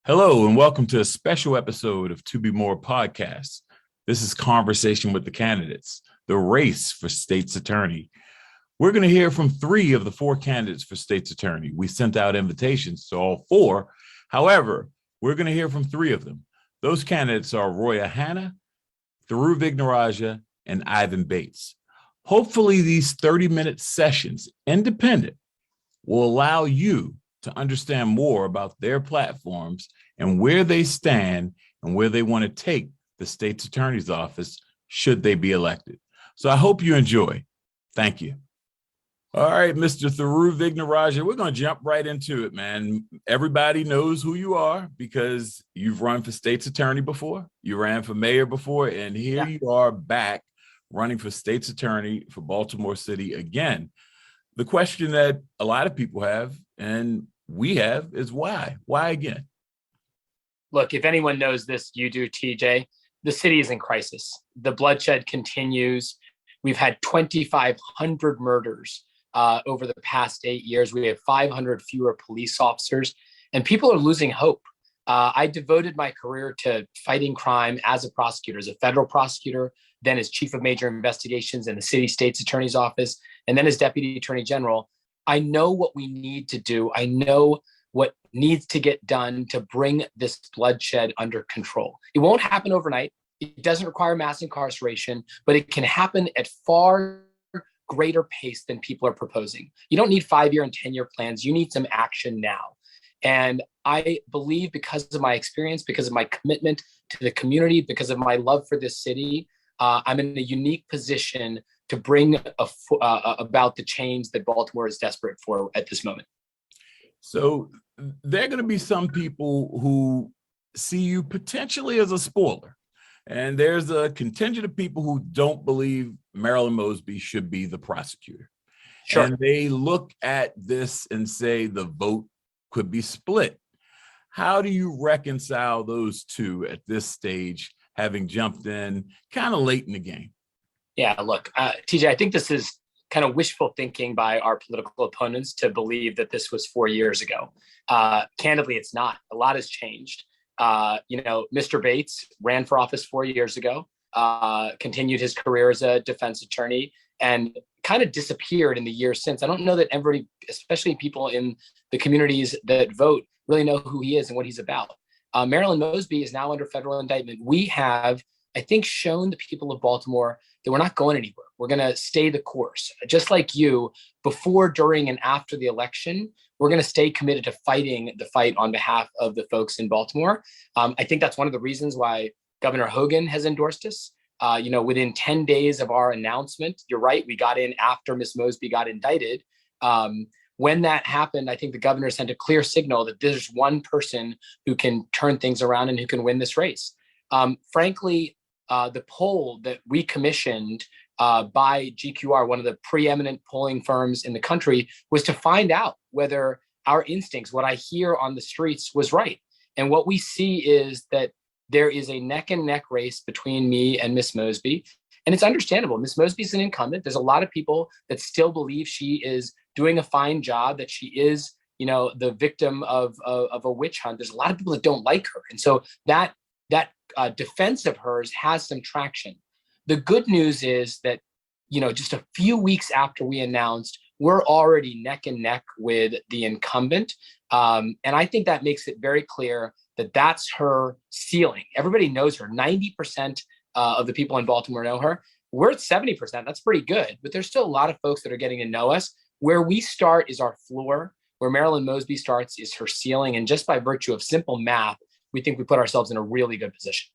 Hello, and welcome to a special episode of To Be More podcast. This is Conversation with the Candidates, the race for state's attorney. We're going to hear from 3 of the 4 candidates for state's attorney. We sent out invitations to all 4. However, we're going to hear from 3 of them. Those candidates are Roya Hanna, Thiru Vignarajah, and Ivan Bates. Hopefully, these 30-minute sessions, independent, will allow you to understand more about their platforms and where they stand and where they want to take the state's attorney's office should they be elected. So I hope you enjoy. Thank you. All right, Mr. Thiru Vignarajah, we're going to jump right into it, man. Everybody knows who you are because you've run for state's attorney before, you ran for mayor before, and here you are back running for state's attorney for Baltimore City again. The question that a lot of people have, and we have, is why? Why again? Look, if anyone knows this, you do, TJ. The city is in crisis. The bloodshed continues. We've had 2,500 murders over the past 8 years. We have 500 fewer police officers, and people are losing hope. I devoted my career to fighting crime as a prosecutor, as a federal prosecutor, then as chief of major investigations in the city state's attorney's office, and then as deputy attorney general. I know what we need to do. I know what needs to get done to bring this bloodshed under control. It won't happen overnight. It doesn't require mass incarceration, but it can happen at far greater pace than people are proposing. You don't need 5-year and 10-year plans. You need some action now. And I believe, because of my experience, because of my commitment to the community, because of my love for this city, I'm in a unique position to bring about the change that Baltimore is desperate for at this moment. So there are going to be some people who see you potentially as a spoiler. And there's a contingent of people who don't believe Marilyn Mosby should be the prosecutor. Sure. And they look at this and say the vote could be split. How do you reconcile those two at this stage, having jumped in kind of late in the game? Yeah, look, TJ, I think this is kind of wishful thinking by our political opponents to believe that this was 4 years ago. Candidly, it's not. A lot has changed. Mr. Bates ran for office 4 years ago, continued his career as a defense attorney, and kind of disappeared in the years since. I don't know that everybody, especially people in the communities that vote, really know who he is and what he's about. Marilyn Mosby is now under federal indictment. We have, I think, shown the people of Baltimore that we're not going anywhere. We're going to stay the course. Just like you, before, during, and after the election, we're going to stay committed to fighting the fight on behalf of the folks in Baltimore. I think that's one of the reasons why Governor Hogan has endorsed us. Within 10 days of our announcement, you're right, we got in after Ms. Mosby got indicted. When that happened, I think the governor sent a clear signal that there's one person who can turn things around and who can win this race. Frankly, the poll that we commissioned by GQR, one of the preeminent polling firms in the country, was to find out whether our instincts, what I hear on the streets, was right. And what we see is that there is a neck and neck race between me and Miss Mosby. And it's understandable. Miss Mosby is an incumbent. There's a lot of people that still believe she is doing a fine job, that she is, the victim of a witch hunt. There's a lot of people that don't like her. And so that defense of hers has some traction. The good news is that, just a few weeks after we announced, we're already neck and neck with the incumbent. And I think that makes it very clear that that's her ceiling. Everybody knows her. 90% of the people in Baltimore know her. We're at 70%. That's pretty good. But there's still a lot of folks that are getting to know us. Where we start is our floor. Where Marilyn Mosby starts is her ceiling. And just by virtue of simple math, we think we put ourselves in a really good position.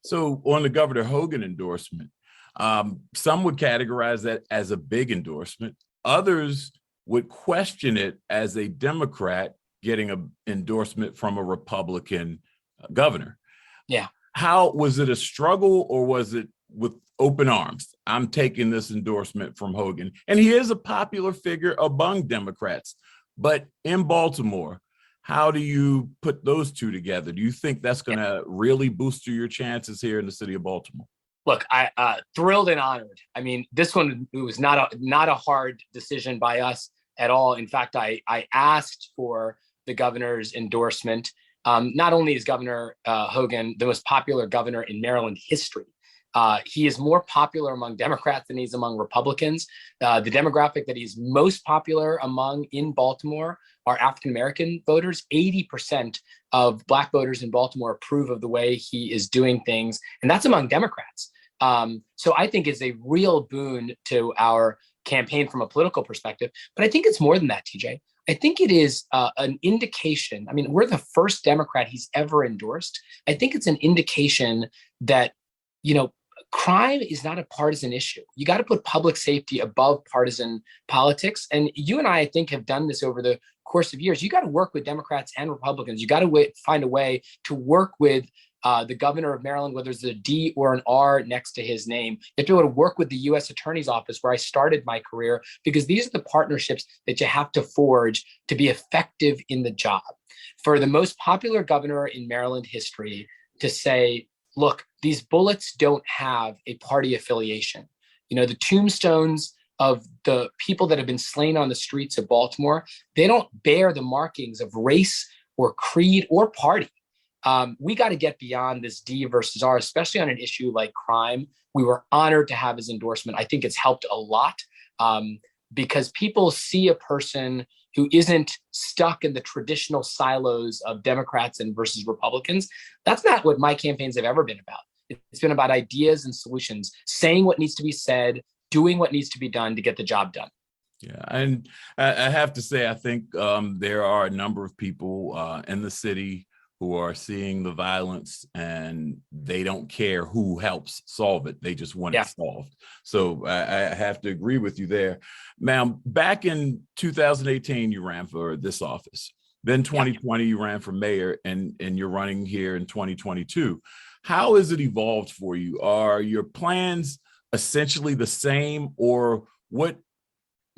So on the Governor Hogan endorsement, some would categorize that as a big endorsement. Others would question it as a Democrat getting an endorsement from a Republican governor. Yeah. How was it a struggle, or was it with open arms? I'm taking this endorsement from Hogan. And he is a popular figure among Democrats. But in Baltimore, how do you put those two together? Do you think that's going to really boost your chances here in the city of Baltimore? Look, I thrilled and honored. I mean, this one was not a hard decision by us at all. In fact, I asked for the governor's endorsement Not only is Governor Hogan the most popular governor in Maryland history, he is more popular among Democrats than he's among Republicans. The demographic that he's most popular among in Baltimore are African-American voters. 80% of Black voters in Baltimore approve of the way he is doing things, and that's among Democrats. So I think it's a real boon to our campaign from a political perspective. But I think it's more than that, TJ. I think it is an indication. I mean, we're the first Democrat he's ever endorsed. I think it's an indication that, crime is not a partisan issue. You got to put public safety above partisan politics. And you and I think, have done this over the course of years. You got to work with Democrats and Republicans. You got to find a way to work with the governor of Maryland, whether it's a D or an R next to his name. You have to be able to work with the U.S. Attorney's Office, where I started my career, because these are the partnerships that you have to forge to be effective in the job. For the most popular governor in Maryland history to say, look, these bullets don't have a party affiliation. The tombstones of the people that have been slain on the streets of Baltimore, they don't bear the markings of race or creed or party. We got to get beyond this D versus R, especially on an issue like crime. We were honored to have his endorsement. I think it's helped a lot because people see a person who isn't stuck in the traditional silos of Democrats and versus Republicans. That's not what my campaigns have ever been about. It's been about ideas and solutions, saying what needs to be said, doing what needs to be done to get the job done. Yeah, and I have to say, I think there are a number of people in the city who are seeing the violence and they don't care who helps solve it. They just want it solved. So I have to agree with you there. Now, back in 2018, you ran for this office. Then 2020, you ran for mayor, and you're running here in 2022. How has it evolved for you? Are your plans essentially the same, or what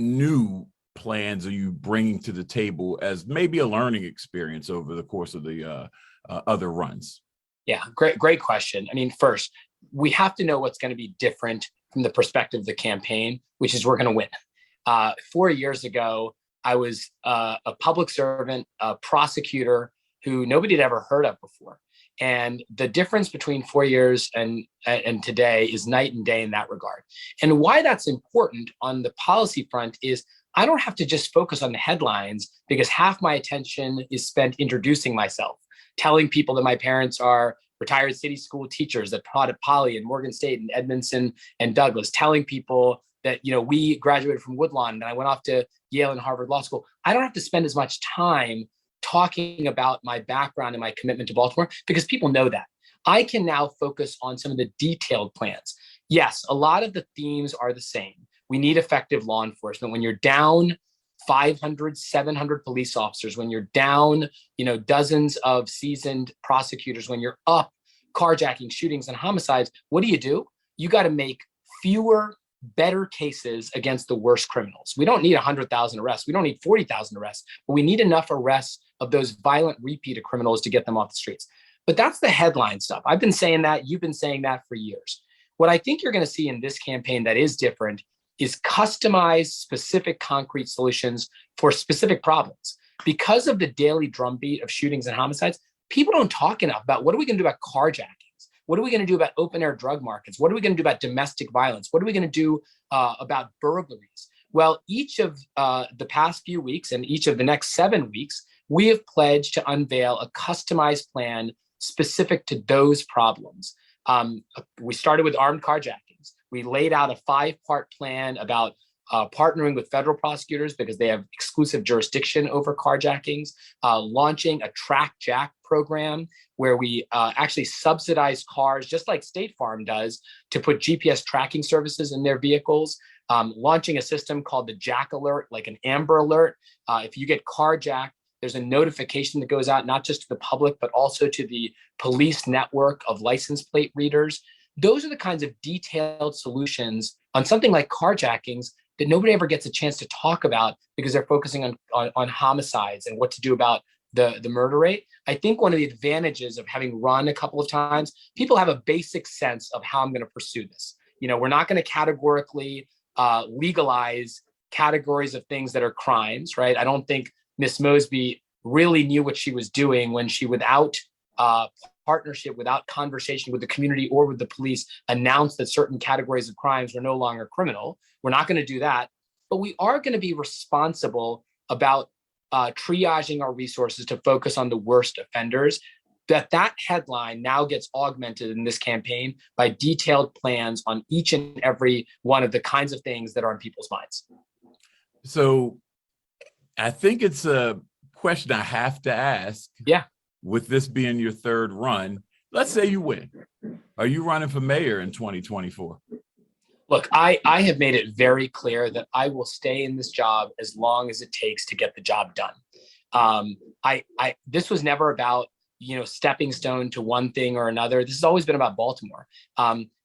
new plans are you bringing to the table as maybe a learning experience over the course of the other runs? Yeah, great question. I mean, first, we have to know what's going to be different from the perspective of the campaign, which is we're going to win. 4 years ago, I was a public servant, a prosecutor who nobody had ever heard of before. And the difference between 4 years and today is night and day in that regard. And why that's important on the policy front is I don't have to just focus on the headlines, because half my attention is spent introducing myself, telling people that my parents are retired city school teachers that taught at Poly and Morgan State and Edmondson and Douglas, telling people that, we graduated from Woodlawn and I went off to Yale and Harvard Law School. I don't have to spend as much time talking about my background and my commitment to Baltimore, because people know that. I can now focus on some of the detailed plans. Yes, a lot of the themes are the same. We need effective law enforcement. When you're down 500, 700 police officers, when you're down, dozens of seasoned prosecutors, when you're up carjacking, shootings, and homicides, what do? You got to make fewer, better cases against the worst criminals. We don't need 100,000 arrests. We don't need 40,000 arrests, but we need enough arrests of those violent repeat criminals to get them off the streets. But that's the headline stuff. I've been saying that. You've been saying that for years. What I think you're going to see in this campaign that is different is customized, specific, concrete solutions for specific problems. Because of the daily drumbeat of shootings and homicides, people don't talk enough about what are we going to do about carjackings? What are we going to do about open air drug markets? What are we going to do about domestic violence? What are we going to do about burglaries? Well, each of the past few weeks and each of the next 7 weeks, we have pledged to unveil a customized plan specific to those problems. We started with armed carjackings. We laid out a 5-part plan about partnering with federal prosecutors because they have exclusive jurisdiction over carjackings, launching a Track Jack program where we actually subsidize cars, just like State Farm does, to put GPS tracking services in their vehicles, launching a system called the Jack Alert, like an Amber Alert. If you get carjacked, there's a notification that goes out not just to the public, but also to the police network of license plate readers. Those are the kinds of detailed solutions on something like carjackings that nobody ever gets a chance to talk about because they're focusing on homicides and what to do about the murder rate. I think one of the advantages of having run a couple of times, people have a basic sense of how I'm going to pursue this. We're not going to categorically legalize categories of things that are crimes, right? I don't think Miss Mosby really knew what she was doing when she, without partnership, without conversation with the community or with the police, announced that certain categories of crimes were no longer criminal. We're not going to do that, but we are going to be responsible about triaging our resources to focus on the worst offenders. That headline now gets augmented in this campaign by detailed plans on each and every one of the kinds of things that are on people's minds. So I think it's a question I have to ask. Yeah. With this being your third run, let's say you win. Are you running for mayor in 2024? Look, I have made it very clear that I will stay in this job as long as it takes to get the job done. This was never about, stepping stone to one thing or another. This has always been about Baltimore.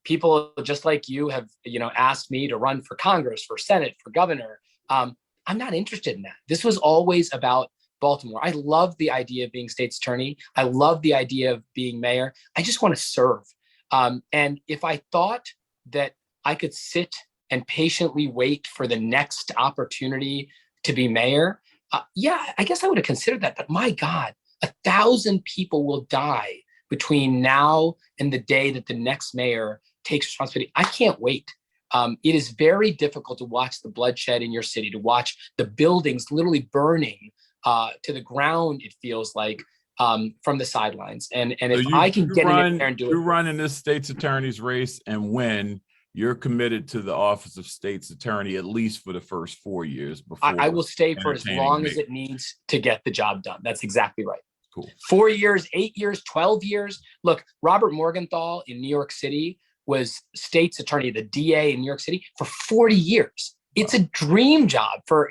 People just like you have, asked me to run for Congress, for Senate, for governor. I'm not interested in that. This was always about Baltimore. I love the idea of being state's attorney. I love the idea of being mayor. I just want to serve. And if I thought that I could sit and patiently wait for the next opportunity to be mayor, I guess I would have considered that. But my God, 1,000 people will die between now and the day that the next mayor takes responsibility. I can't wait. It is very difficult to watch the bloodshed in your city, to watch the buildings literally burning to the ground, it feels like, from the sidelines. And so if I can get in there and do it. You run in this state's attorney's race and win, you're committed to the office of state's attorney, at least for the first 4 years before. I will stay for as long as it needs to get the job done. That's exactly right. Cool. 4 years, 8 years, 12 years. Look, Robert Morgenthau in New York City was state's attorney, the DA in New York City, for 40 years. It's a dream job for,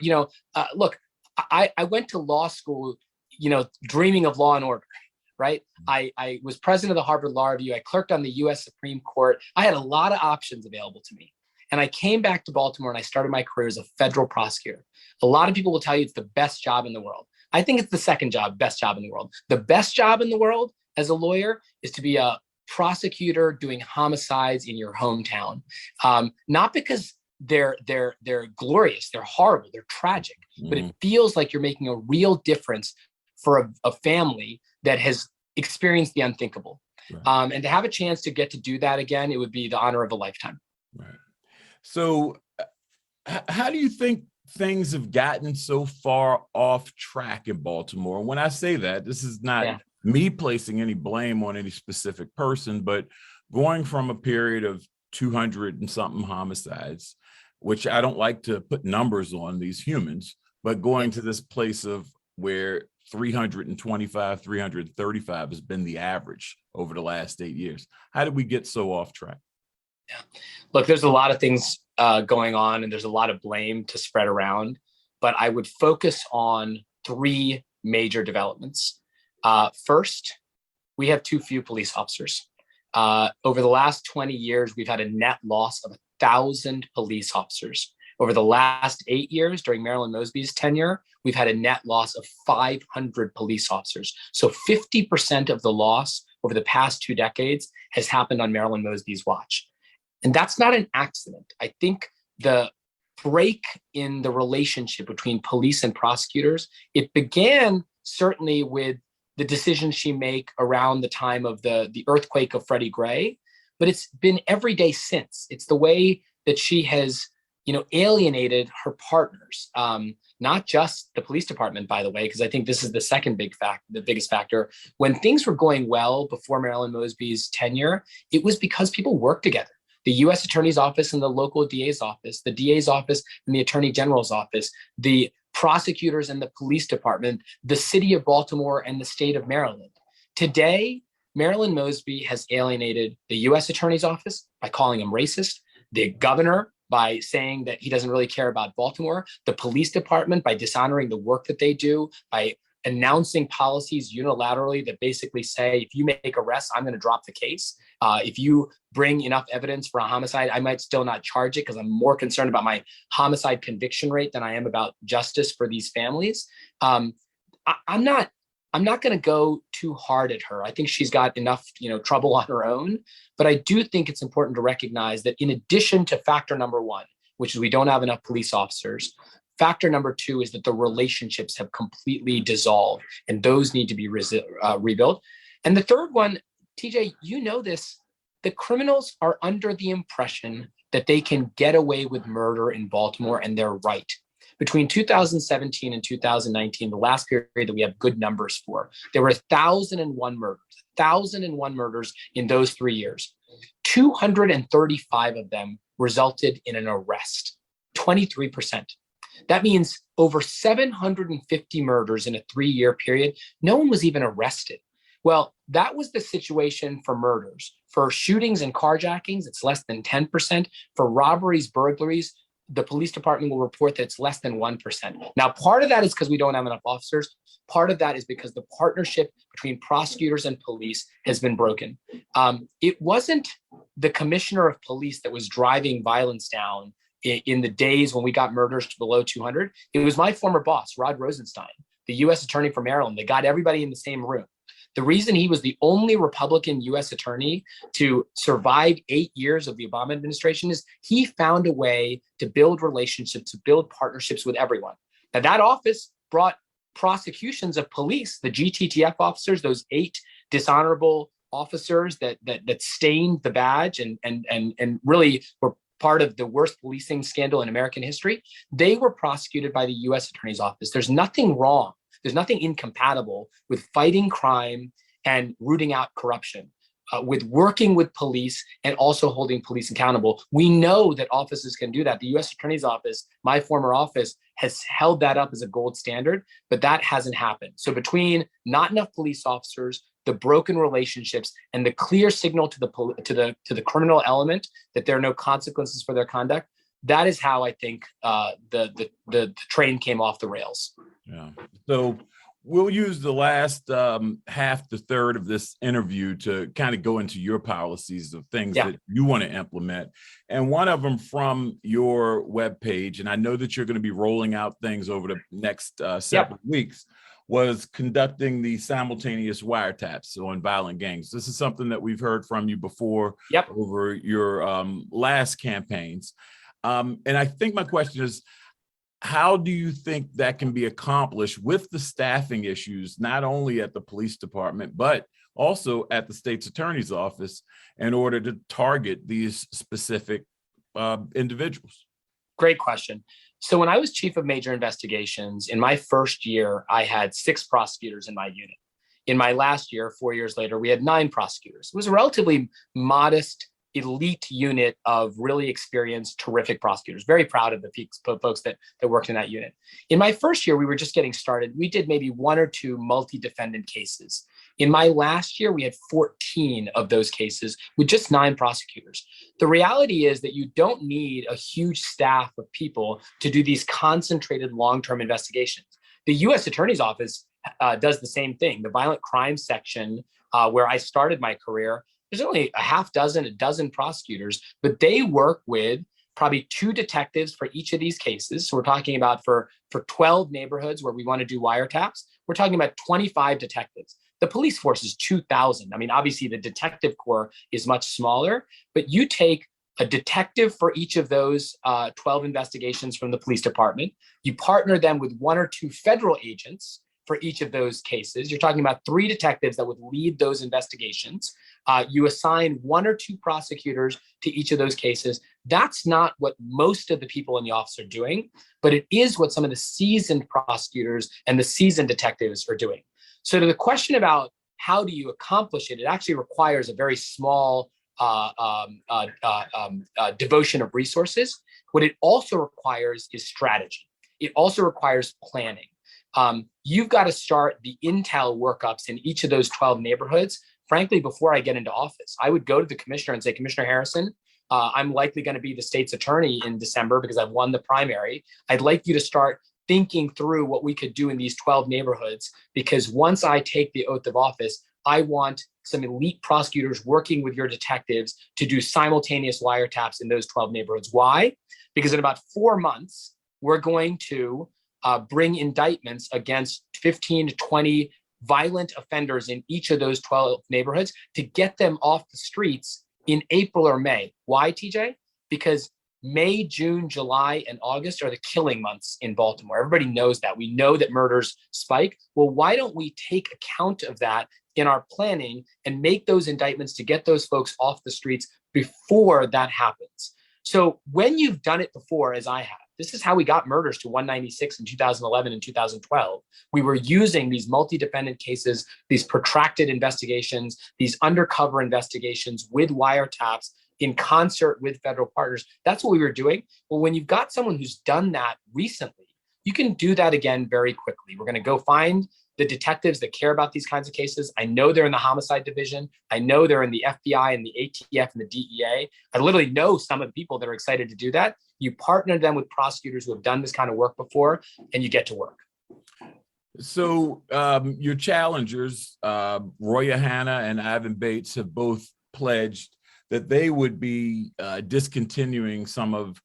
look, I went to law school, dreaming of law and order, right? I was president of the Harvard Law Review. I clerked on the US Supreme Court. I had a lot of options available to me. And I came back to Baltimore and I started my career as a federal prosecutor. A lot of people will tell you it's the best job in the world. I think it's the second best job in the world. The best job in the world as a lawyer is to be a prosecutor doing homicides in your hometown. Not because they're glorious, they're horrible, they're tragic, but it feels like you're making a real difference for a family that has experienced the unthinkable. Right. And to have a chance to get to do that again, it would be the honor of a lifetime. Right. So how do you think things have gotten so far off track in Baltimore? When I say that, this is not me placing any blame on any specific person, but going from a period of 200 and something homicides, which I don't like to put numbers on these humans, but going to this place of where 325, 335 has been the average over the last 8 years. How did we get so off track? Yeah. Look, there's a lot of things going on and there's a lot of blame to spread around, but I would focus on three major developments. First, we have too few police officers. Over the last 20 years, we've had a net loss of 1,000 police officers. Over the last 8 years, during Marilyn Mosby's tenure, we've had a net loss of 500 police officers. So 50% of the loss over the past 2 decades has happened on Marilyn Mosby's watch. And that's not an accident. I think the break in the relationship between police and prosecutors, it began certainly with the decisions she made around the time of the earthquake of Freddie Gray, but it's been every day since. It's the way that she has, alienated her partners, not just the police department, by the way, because I think this is the second the biggest factor. When things were going well before Marilyn Mosby's tenure, it was because people worked together. The U.S. Attorney's Office and the local DA's office, the DA's office and the Attorney General's office, the prosecutors and the police department, the city of Baltimore and the state of Maryland. Today, Marilyn Mosby has alienated the U.S. Attorney's Office by calling him racist, the governor by saying that he doesn't really care about Baltimore, the police department by dishonoring the work that they do, by announcing policies unilaterally that basically say, if you make arrests, I'm going to drop the case. If you bring enough evidence for a homicide, I might still not charge it because I'm more concerned about my homicide conviction rate than I am about justice for these families. I'm not going to go too hard at her. I think she's got enough, trouble on her own. But I do think it's important to recognize that in addition to factor number one, which is we don't have enough police officers, Factor number two is that the relationships have completely dissolved, and those need to be rebuilt. And the third one, TJ, you know this, the criminals are under the impression that they can get away with murder in Baltimore, and they're right. Between 2017 and 2019, the last period that we have good numbers for, there were 1,001 murders in those 3 years. 235 of them resulted in an arrest, 23%. That means over 750 murders in a 3-year period, no one was even arrested. Well, that was the situation for murders. For shootings and carjackings, it's less than 10%. For robberies, burglaries, the police department will report that it's less than 1%. Now, part of that is because we don't have enough officers. Part of that is because the partnership between prosecutors and police has been broken. It wasn't the commissioner of police that was driving violence down in the days when we got murders to below 200. It was my former boss, Rod Rosenstein, the U.S. attorney for Maryland. They got everybody in the same room. The reason he was the only Republican U.S. attorney to survive 8 years of the Obama administration is he found a way to build relationships, to build partnerships with everyone. Now, that office brought prosecutions of police, the GTTF officers, those 8 dishonorable officers that stained the badge and really were part of the worst policing scandal in American history. They were prosecuted by the U.S. Attorney's Office. There's nothing wrong. There's nothing incompatible with fighting crime and rooting out corruption, with working with police and also holding police accountable. We know that offices can do that. The U.S. Attorney's Office, my former office, has held that up as a gold standard, but that hasn't happened. So between not enough police officers, the broken relationships, and the clear signal to the criminal element that there are no consequences for their conduct, that is how I think the train came off the rails. Yeah. So we'll use the last half to third of this interview to kind of go into your policies of things that you want to implement. And one of them from your webpage, and I know that you're going to be rolling out things over the next several weeks, was conducting the simultaneous wiretaps on violent gangs. This is something that we've heard from you before over your last campaigns. And I think my question is, how do you think that can be accomplished with the staffing issues, not only at the police department, but also at the state's attorney's office in order to target these specific individuals? Great question. So when I was chief of major investigations, in my first year, I had 6 prosecutors in my unit. In my last year, 4 years later, we had 9 prosecutors. It was a relatively modest, elite unit of really experienced, terrific prosecutors. Very proud of the folks that worked in that unit. In my first year, we were just getting started. We did maybe 1 or 2 multi-defendant cases. In my last year, we had 14 of those cases with just 9 prosecutors. The reality is that you don't need a huge staff of people to do these concentrated long-term investigations. The U.S. Attorney's Office does the same thing. The violent crime section, where I started my career, there's only a dozen prosecutors, but they work with probably 2 detectives for each of these cases. So we're talking about for 12 neighborhoods where we want to do wiretaps, we're talking about 25 detectives. The police force is 2,000. I mean, obviously the detective corps is much smaller, but you take a detective for each of those 12 investigations from the police department, you partner them with 1 or 2 federal agents for each of those cases. You're talking about 3 detectives that would lead those investigations. You assign 1 or 2 prosecutors to each of those cases. That's not what most of the people in the office are doing, but it is what some of the seasoned prosecutors and the seasoned detectives are doing. So to the question about how do you accomplish it, it actually requires a very small devotion of resources. What it also requires is strategy. It also requires planning. You've got to start the intel workups in each of those 12 neighborhoods. Frankly, before I get into office, I would go to the commissioner and say, Commissioner Harrison, I'm likely going to be the state's attorney in December because I've won the primary. I'd like you to start thinking through what we could do in these 12 neighborhoods, because once I take the oath of office, I want some elite prosecutors working with your detectives to do simultaneous wiretaps in those 12 neighborhoods. Why? Because in about 4 months, we're going to bring indictments against 15 to 20 violent offenders in each of those 12 neighborhoods to get them off the streets in April or May. Why, TJ? Because May, June, July, and August are the killing months in Baltimore. Everybody knows that. We know that murders spike. Well, why don't we take account of that in our planning and make those indictments to get those folks off the streets before that happens? So when you've done it before, as I have, this is how we got murders to 196 in 2011 and 2012. We were using these multi-defendant cases, these protracted investigations, these undercover investigations with wiretaps in concert with federal partners. That's what we were doing. Well, when you've got someone who's done that recently, you can do that again very quickly. We're going to go find the detectives that care about these kinds of cases. I know they're in the homicide division. I know they're in the FBI and the ATF and the DEA. I literally know some of the people that are excited to do that. You partner them with prosecutors who have done this kind of work before, and you get to work. So your challengers, Roya Hanna and Ivan Bates, have both pledged that they would be discontinuing some of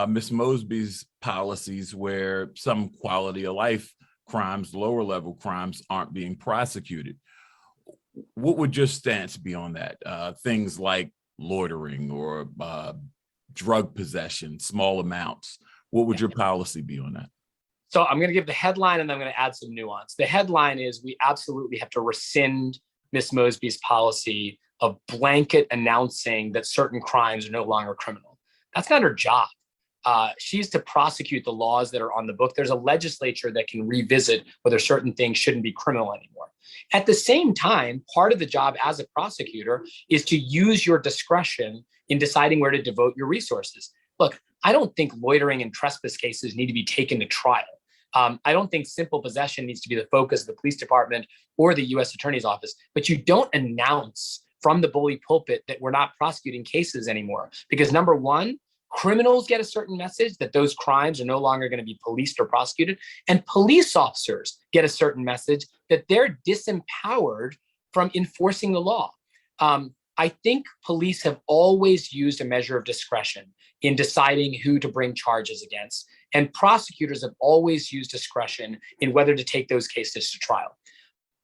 Ms. Mosby's policies where some quality of life crimes, lower level crimes, aren't being prosecuted. What would your stance be on that? Things like loitering or drug possession, small amounts. What would your policy be on that? So I'm going to give the headline and I'm going to add some nuance. The headline is we absolutely have to rescind Ms. Mosby's policy of blanket announcing that certain crimes are no longer criminal. That's not her job. She's to prosecute the laws that are on the book. There's a legislature that can revisit whether certain things shouldn't be criminal anymore. At the same time, part of the job as a prosecutor is to use your discretion in deciding where to devote your resources. Look, I don't think loitering and trespass cases need to be taken to trial. I don't think simple possession needs to be the focus of the police department or the U.S. Attorney's Office, but you don't announce from the bully pulpit that we're not prosecuting cases anymore. Because number one, criminals get a certain message that those crimes are no longer going to be policed or prosecuted. And police officers get a certain message that they're disempowered from enforcing the law. I think police have always used a measure of discretion in deciding who to bring charges against. And prosecutors have always used discretion in whether to take those cases to trial.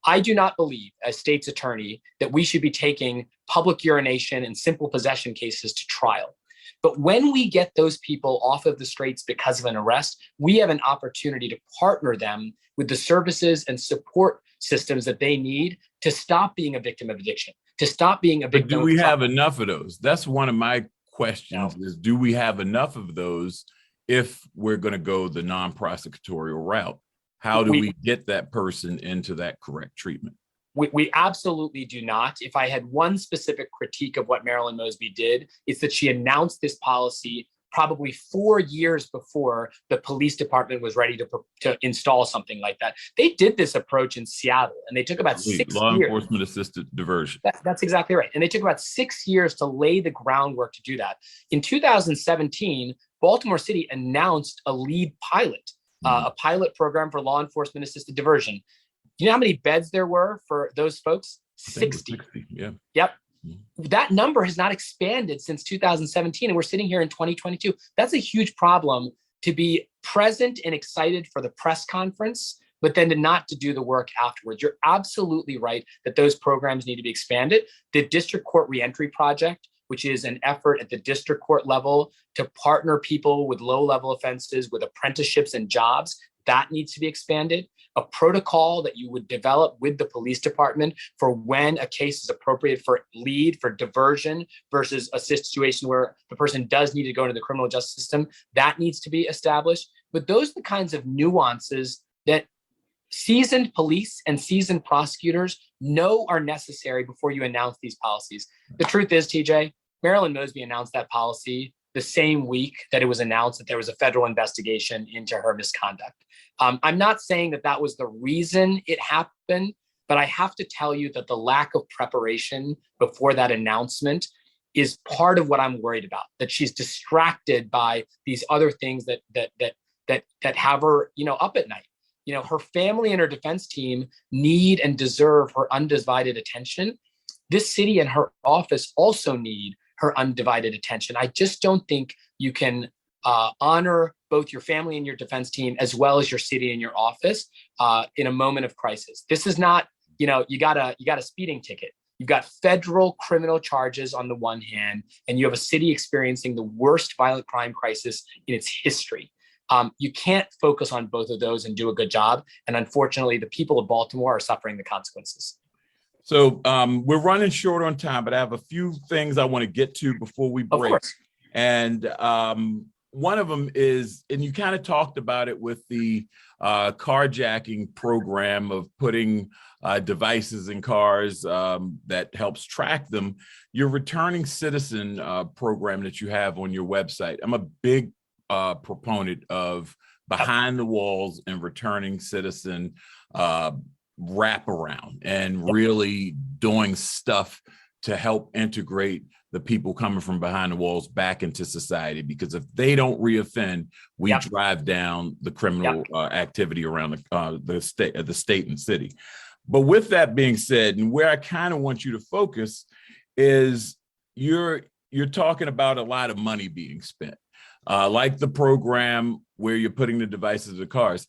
I do not believe, as state's attorney, that we should be taking public urination and simple possession cases to trial. But when we get those people off of the streets because of an arrest, we have an opportunity to partner them with the services and support systems that they need to stop being a victim of addiction, to stop being a victim. But do we have enough of those? That's one of my questions. No. Is do we have enough of those if we're going to go the non-prosecutorial route? How do we get that person into that correct treatment? We absolutely do not. If I had one specific critique of what Marilyn Mosby did, it's that she announced this policy probably 4 years before the police department was ready to install something like that. They did this approach in Seattle, and they took about 6 years. Law enforcement assisted diversion. That's exactly right. And they took about 6 years to lay the groundwork to do that. In 2017, Baltimore City announced a lead pilot, a pilot program for law enforcement assisted diversion. You know how many beds there were for those folks? 60. Yeah. Yep. That number has not expanded since 2017, and we're sitting here in 2022. That's a huge problem, to be present and excited for the press conference, but then not to do the work afterwards. You're absolutely right that those programs need to be expanded. The District Court Reentry Project, which is an effort at the district court level to partner people with low-level offenses with apprenticeships and jobs, that needs to be expanded. A protocol that you would develop with the police department for when a case is appropriate for lead, for diversion, versus a situation where the person does need to go into the criminal justice system, that needs to be established. But those are the kinds of nuances that seasoned police and seasoned prosecutors know are necessary before you announce these policies. The truth is, TJ, Marilyn Mosby announced that policy the same week that it was announced that there was a federal investigation into her misconduct. I'm not saying that that was the reason it happened, but I have to tell you that the lack of preparation before that announcement is part of what I'm worried about, that she's distracted by these other things that have her, up at night. Her family and her defense team need and deserve her undivided attention. This city and her office also need her undivided attention. I just don't think you can honor both your family and your defense team, as well as your city and your office in a moment of crisis. This is not, you got a speeding ticket. You've got federal criminal charges on the one hand, and you have a city experiencing the worst violent crime crisis in its history. You can't focus on both of those and do a good job. And unfortunately, the people of Baltimore are suffering the consequences. So we're running short on time, but I have a few things I want to get to before we break. Of course. And one of them is, and you kind of talked about it with the carjacking program of putting devices in cars that helps track them. Your returning citizen program that you have on your website, I'm a big proponent of behind the walls and returning citizen wraparound and really doing stuff to help integrate the people coming from behind the walls back into society, because if they don't reoffend, we drive down the criminal activity around the state and city. But with that being said, and where I kind of want you to focus is you're talking about a lot of money being spent, like the program where you're putting the devices in the cars.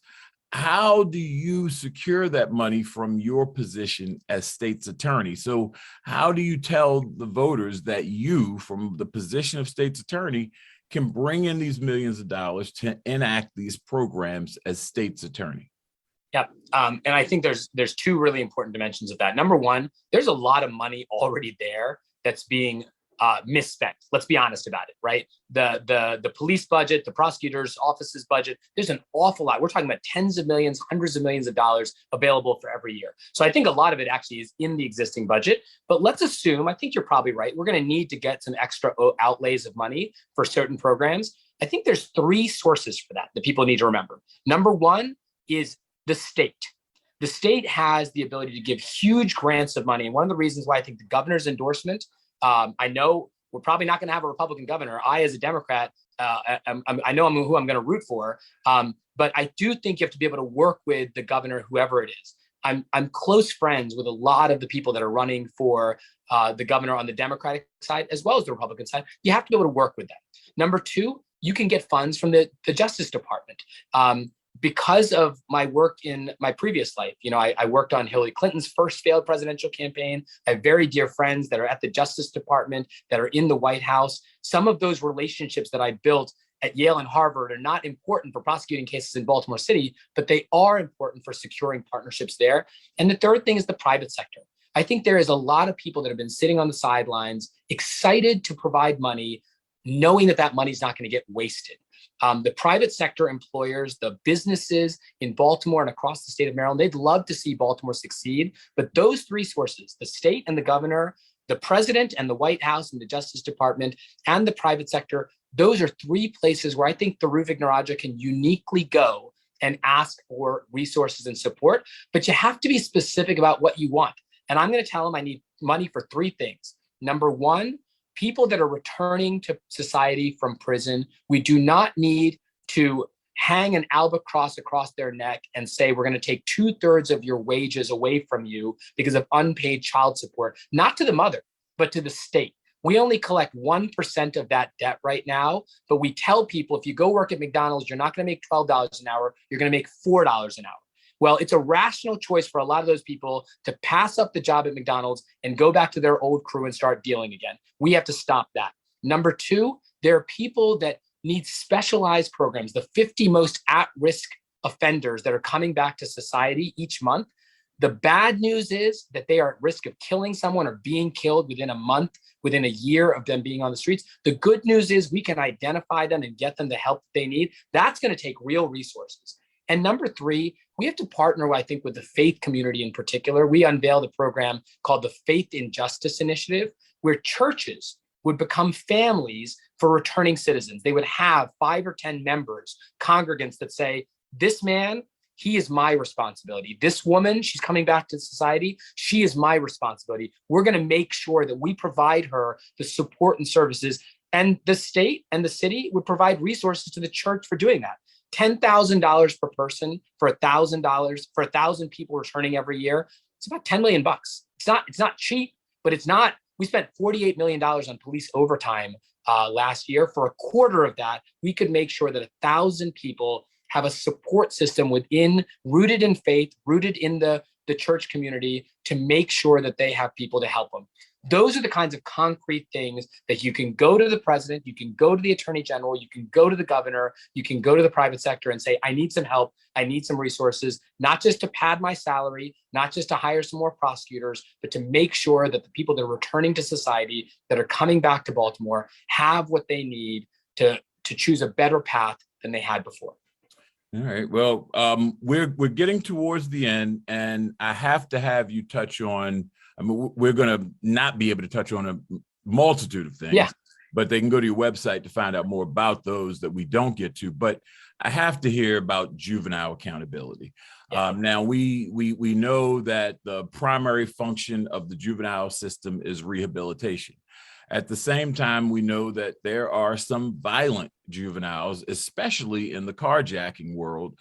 How do you secure that money from your position as state's attorney? So how do you tell the voters that you, from the position of state's attorney, can bring in these millions of dollars to enact these programs as state's attorney? Yeah. And I think there's two really important dimensions of that. Number one, there's a lot of money already there that's being misspent. Let's be honest about it, right? The police budget, the prosecutor's office's budget, there's an awful lot. We're talking about tens of millions, hundreds of millions of dollars available for every year. So I think a lot of it actually is in the existing budget. But let's assume, I think you're probably right, we're going to need to get some extra outlays of money for certain programs. I think there's three sources for that people need to remember. Number one is the state. The state has the ability to give huge grants of money. And one of the reasons why I think the governor's endorsement, I know we're probably not going to have a Republican governor. I, as a Democrat, I know who I'm going to root for. But I do think you have to be able to work with the governor, whoever it is. I'm close friends with a lot of the people that are running for the governor on the Democratic side, as well as the Republican side. You have to be able to work with them. Number two, you can get funds from the Justice Department. Because of my work in my previous life, I worked on Hillary Clinton's first failed presidential campaign. I have very dear friends that are at the Justice Department, that are in the White House. Some of those relationships that I built at Yale and Harvard are not important for prosecuting cases in Baltimore City, but they are important for securing partnerships there. And the third thing is the private sector. I think there is a lot of people that have been sitting on the sidelines, excited to provide money, knowing that money is not going to get wasted. The private sector employers, the businesses in Baltimore and across the state of Maryland, they'd love to see Baltimore succeed. But those three sources, the state and the governor, the president and the White House and the Justice Department, and the private sector, those are three places where I think Thiru Vignarajah can uniquely go and ask for resources and support. But you have to be specific about what you want. And I'm going to tell them I need money for three things. Number one, people that are returning to society from prison, we do not need to hang an albatross across their neck and say, we're going to take 2/3 of your wages away from you because of unpaid child support, not to the mother, but to the state. We only collect 1% of that debt right now, but we tell people, if you go work at McDonald's, you're not going to make $12 an hour, you're going to make $4 an hour. Well, it's a rational choice for a lot of those people to pass up the job at McDonald's and go back to their old crew and start dealing again. We have to stop that. Number two, there are people that need specialized programs, the 50 most at-risk offenders that are coming back to society each month. The bad news is that they are at risk of killing someone or being killed within a month, within a year of them being on the streets. The good news is we can identify them and get them the help they need. That's going to take real resources. And number three, we have to partner, I think, with the faith community in particular. We unveiled a program called the Faith in Justice Initiative, where churches would become families for returning citizens. They would have 5 or 10 members, congregants that say, this man, he is my responsibility. This woman, she's coming back to society. She is my responsibility. We're going to make sure that we provide her the support and services. And the state and the city would provide resources to the church for doing that. $10,000 per person for $1,000 for 1,000 people returning every year. It's about $10 million. It's not cheap, but it's not. We spent $48 million on police overtime last year. For a quarter of that, we could make sure that 1,000 people have a support system rooted in faith, rooted in the the church community to make sure that they have people to help them. Those are the kinds of concrete things that you can go to the president, you can go to the attorney general, you can go to the governor, you can go to the private sector and say, I need some help, I need some resources, not just to pad my salary, not just to hire some more prosecutors, but to make sure that the people that are returning to society, that are coming back to Baltimore, have what they need to choose a better path than they had before. All right. Well, we're getting towards the end, and I have to have you touch on. I mean, we're going to not be able to touch on a multitude of things, but they can go to your website to find out more about those that we don't get to. But I have to hear about juvenile accountability. Now, we know that the primary function of the juvenile system is rehabilitation. At the same time, we know that there are some violent juveniles, especially in the carjacking world.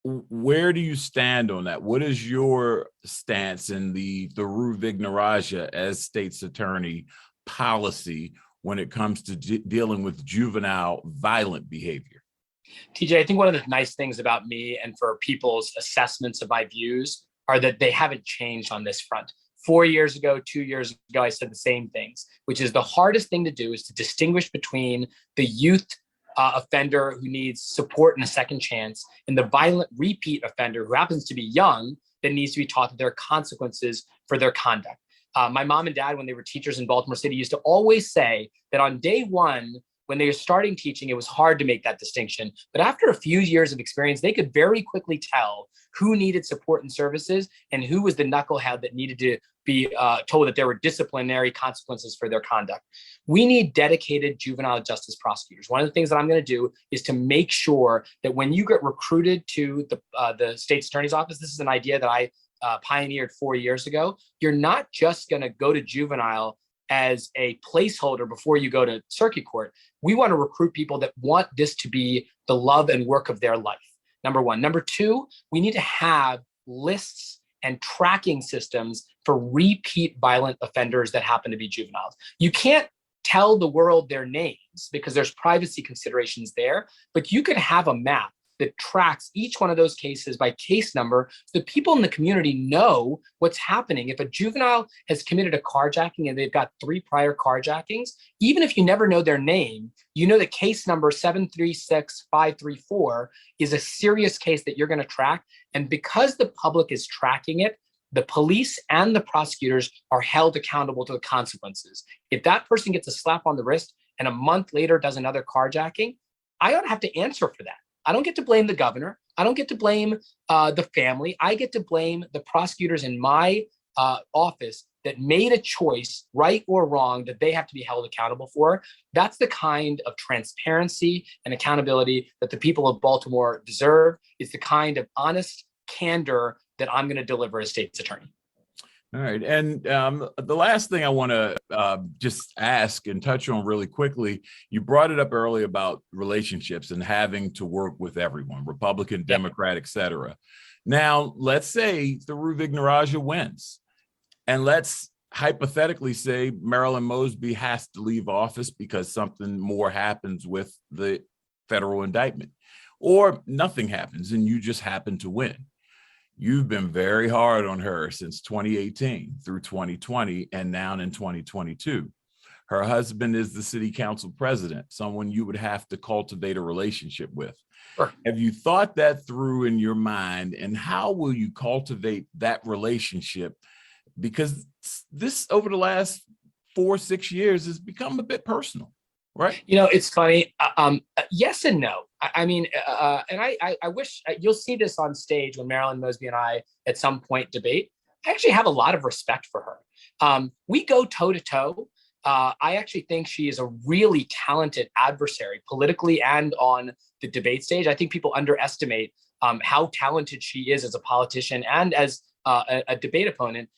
Where do you stand on that? What is your stance in the Thiru Vignarajah as state's attorney policy when it comes to dealing with juvenile violent behavior? TJ, I think one of the nice things about me and for people's assessments of my views are that they haven't changed on this front. 4 years ago, 2 years ago, I said the same things, which is the hardest thing to do is to distinguish between the youth offender who needs support and a second chance and the violent repeat offender who happens to be young that needs to be taught that there are consequences for their conduct. My mom and dad, when they were teachers in Baltimore City, used to always say that on day one, when they were starting teaching, it was hard to make that distinction. But after a few years of experience, they could very quickly tell who needed support and services and who was the knucklehead that needed to be told that there were disciplinary consequences for their conduct. We need dedicated juvenile justice prosecutors. One of the things that I'm going to do is to make sure that when you get recruited to the state's attorney's office, this is an idea that I pioneered 4 years ago. You're not just going to go to juvenile as a placeholder before you go to circuit court. We want to recruit people that want this to be the love and work of their life. Number one. Number two, we need to have lists and tracking systems for repeat violent offenders that happen to be juveniles. You can't tell the world their names because there's privacy considerations there, but you could have a map that tracks each one of those cases by case number so that people in the community know what's happening. If a juvenile has committed a carjacking and they've got 3 prior carjackings, even if you never know their name, you know that case number 736534 is a serious case that you're going to track. And because the public is tracking it, the police and the prosecutors are held accountable to the consequences. If that person gets a slap on the wrist and a month later does another carjacking, I ought to have to answer for that. I don't get to blame the governor. I don't get to blame the family. I get to blame the prosecutors in my office that made a choice, right or wrong, that they have to be held accountable for. That's the kind of transparency and accountability that the people of Baltimore deserve. It's the kind of honest candor that I'm going to deliver as state's attorney. All right. And the last thing I want to just ask and touch on really quickly, you brought it up earlier about relationships and having to work with everyone, Republican, Democrat, et cetera. Now, let's say Thiru Vignarajah wins. And let's hypothetically say Marilyn Mosby has to leave office because something more happens with the federal indictment, or nothing happens and you just happen to win. You've been very hard on her since 2018 through 2020 and now in 2022. Her husband is the city council president, someone you would have to cultivate a relationship with. Sure. Have you thought that through in your mind, and how will you cultivate that relationship? Because this over the last 4-6 years has become a bit personal, right? You know, it's funny. Yes and no. I mean, and I wish you'll see this on stage when Marilyn Mosby and I at some point debate. I actually have a lot of respect for her. We go toe to toe. I actually think she is a really talented adversary politically and on the debate stage. I think people underestimate how talented she is as a politician and as a debate opponent.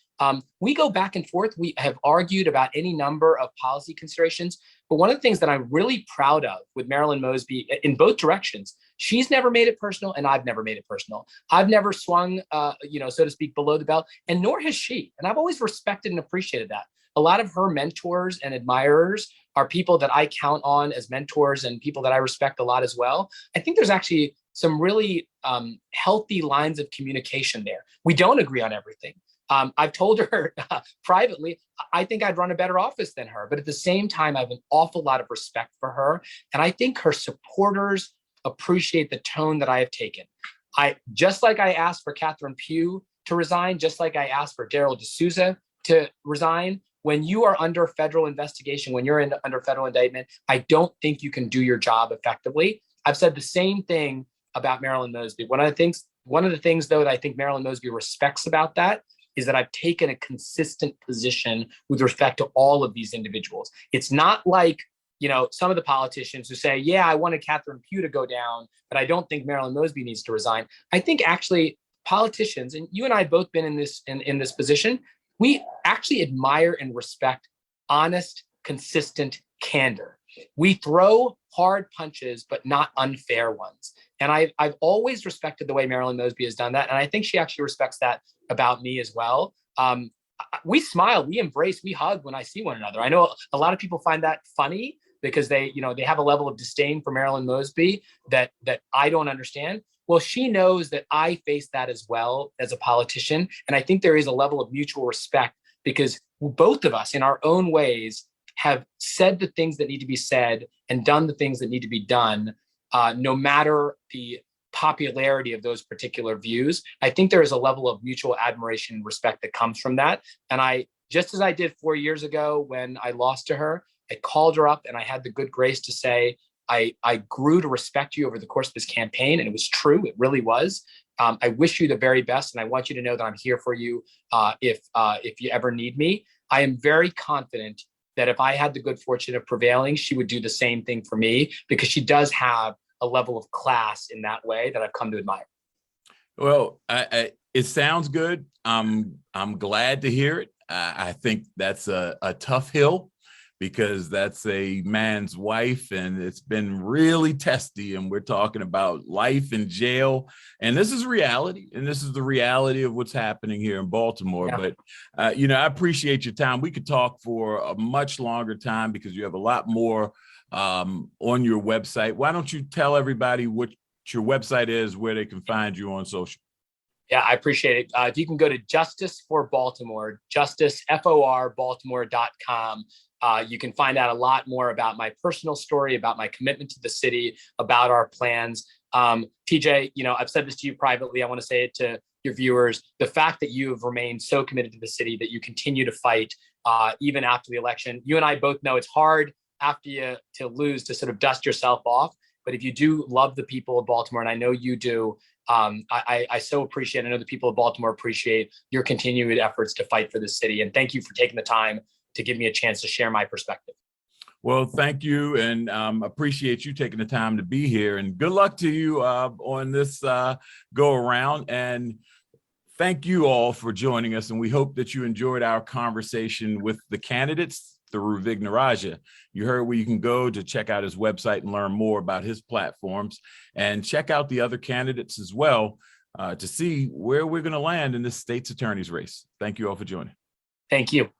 We go back and forth. We have argued about any number of policy considerations. But one of the things that I'm really proud of with Marilyn Mosby in both directions, she's never made it personal and I've never made it personal. I've never swung, so to speak, below the belt, and nor has she. And I've always respected and appreciated that. A lot of her mentors and admirers are people that I count on as mentors and people that I respect a lot as well. I think there's actually some really healthy lines of communication there. We don't agree on everything. I've told her privately, I think I'd run a better office than her, but at the same time, I have an awful lot of respect for her. And I think her supporters appreciate the tone that I have taken. Just like I asked for Catherine Pugh to resign, just like I asked for Daryl D'Souza to resign, when you are under federal investigation, when you're under federal indictment, I don't think you can do your job effectively. I've said the same thing about Marilyn Mosby. One of the things, though, that I think Marilyn Mosby respects about that is that I've taken a consistent position with respect to all of these individuals. It's not like, some of the politicians who say, yeah, I wanted Catherine Pugh to go down, but I don't think Marilyn Mosby needs to resign. I think actually politicians, and you and I have both been in this position, we actually admire and respect honest, consistent candor. We throw hard punches, but not unfair ones. And I've always respected the way Marilyn Mosby has done that. And I think she actually respects that about me as well. We smile, we embrace, we hug when I see one another. I know a lot of people find that funny because they have a level of disdain for Marilyn Mosby that I don't understand. Well, she knows that I face that as well as a politician. And I think there is a level of mutual respect because both of us in our own ways have said the things that need to be said and done the things that need to be done, no matter the popularity of those particular views. I think there is a level of mutual admiration and respect that comes from that. And just as I did 4 years ago when I lost to her, I called her up and I had the good grace to say, I grew to respect you over the course of this campaign. And it was true. It really was. I wish you the very best. And I want you to know that I'm here for you if you ever need me. I am very confident that if I had the good fortune of prevailing, she would do the same thing for me because she does have a level of class in that way that I've come to admire. Well, it sounds good. I'm glad to hear it. I think that's a tough hill because that's a man's wife and it's been really testy. And we're talking about life in jail. And this is reality. And this is the reality of what's happening here in Baltimore. Yeah. But, I appreciate your time. We could talk for a much longer time because you have a lot more on your website. Why don't you tell everybody what your website is, where they can find you on social? Yeah, I appreciate it. If you can go to Justice for Baltimore, justiceforbaltimore.com. You can find out a lot more about my personal story, about my commitment to the city, about our plans. TJ, I've said this to you privately. I want to say it to your viewers. The fact that you have remained so committed to the city, that you continue to fight even after the election. You and I both know it's hard after you to lose to sort of dust yourself off. But if you do love the people of Baltimore, and I know you do, I so appreciate, I know the people of Baltimore appreciate your continued efforts to fight for the city. And thank you for taking the time to give me a chance to share my perspective. Well, thank you, and appreciate you taking the time to be here. And good luck to you on this go around. And thank you all for joining us. And we hope that you enjoyed our conversation with the candidates. Thiru Vignarajah. You heard where you can go to check out his website and learn more about his platforms, and check out the other candidates as well to see where we're going to land in this state's attorney's race. Thank you all for joining. Thank you.